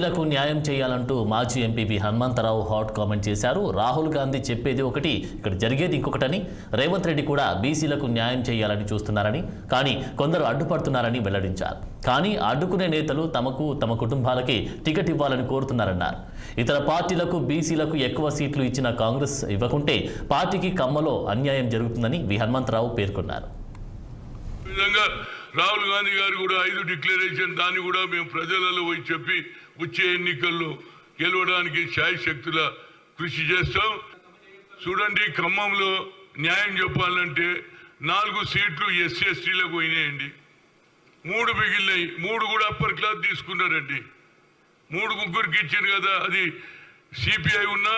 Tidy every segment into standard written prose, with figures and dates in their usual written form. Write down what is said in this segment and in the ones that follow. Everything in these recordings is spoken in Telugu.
లకు న్యాయం చేయాలంటూ మాజీ ఎంపీ హనుమంతరావు హాట్ కామెంట్ చేశారు. రాహుల్ గాంధీ చెప్పేది ఒకటి, ఇక్కడ జరిగేది ఇంకొకటని. రేవంత్ రెడ్డి కూడా బీసీలకు న్యాయం చేయాలని చూస్తున్నారని, కానీ కొందరు అడ్డుపడుతున్నారని వెల్లడించారు. కానీ అడ్డుకునే నేతలు తమకు తమ కుటుంబాలకి టికెట్ ఇవ్వాలని కోరుతున్నారన్నారు. ఇతర పార్టీలకు బీసీలకు ఎక్కువ సీట్లు ఇచ్చిన కాంగ్రెస్ ఇవ్వకుంటే పార్టీకి కమ్మలో అన్యాయం జరుగుతుందని హనుమంతరావు పేర్కొన్నారు. రాహుల్ గాంధీ గారు కూడా 5 డిక్లరేషన్ దాన్ని కూడా మేము ప్రజలలో పోయి చెప్పి వచ్చే ఎన్నికల్లో గెలవడానికి శాయశక్తుల కృషి చేస్తాం. చూడండి, ఖమ్మంలో న్యాయం చెప్పాలంటే 4 సీట్లు ఎస్సీ ఎస్టీలకు పోయినాయండి. 3 మిగిలినాయి. 3 కూడా అప్పర్ క్లాస్ తీసుకున్నారండి. 3 ముగ్గురికి ఇచ్చారు కదా, అది సిపిఐ ఉన్నా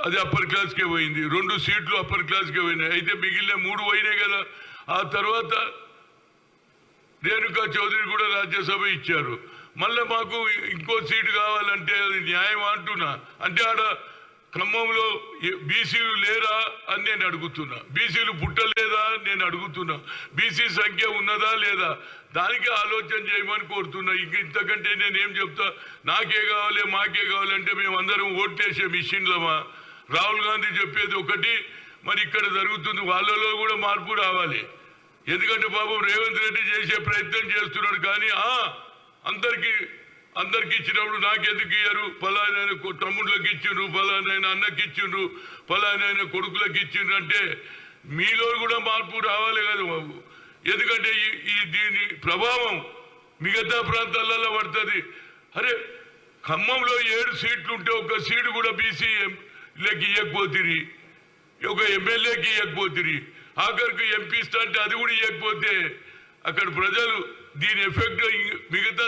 అది అప్పర్ క్లాస్కే పోయింది. 2 సీట్లు అప్పర్ క్లాస్కే పోయినాయి. అయితే మిగిలిన 3 పోయినాయి కదా. ఆ తర్వాత రేణుకా చౌదరి కూడా రాజ్యసభ ఇచ్చారు. మళ్ళీ మాకు ఇంకో సీటు కావాలంటే అది న్యాయం అంటున్నా. అంటే ఆడ ఖమ్మంలో బీసీలు లేరా అని నేను అడుగుతున్నా. బీసీలు పుట్టలేదా అని నేను అడుగుతున్నా. బీసీ సంఖ్య ఉన్నదా లేదా దానికి ఆలోచన చేయమని కోరుతున్నా. ఇంతకంటే నేనేం చెప్తా? నాకే కావాలి మాకే కావాలంటే మేమందరం ఓట్లేసే మిషన్లమా? రాహుల్ గాంధీ చెప్పేది ఒకటి, మరి ఇక్కడ జరుగుతుంది. వాళ్ళలో కూడా మార్పు రావాలి. ఎందుకంటే పాపం రేవంత్ రెడ్డి చేసే ప్రయత్నం చేస్తున్నాడు. కానీ అందరికి ఇచ్చినప్పుడు నాకెందుకు ఇయ్యరు? ఫలానా తమ్ముళ్ళకి ఇచ్చిండ్రు, ఫలానా అన్నకి ఇచ్చిండ్రు, ఫలానా కొడుకులకి ఇచ్చిండ్రు అంటే మీలో కూడా మార్పు రావాలి కదా బాబు. ఎందుకంటే దీని ప్రభావం మిగతా ప్రాంతాలలో పడుతుంది. అరే, ఖమ్మంలో 7 సీట్లు ఉంటే 1 సీటు కూడా బీసీలకి ఇవ్వకపోతుంది, ఒక ఎమ్మెల్యేకి ఇవ్వకపోతుంది, ఆఖరికి ఎంపీ అంటే అది కూడా ఇవ్వకపోతే అక్కడ ప్రజలు దీని ఎఫెక్ట్ మిగతా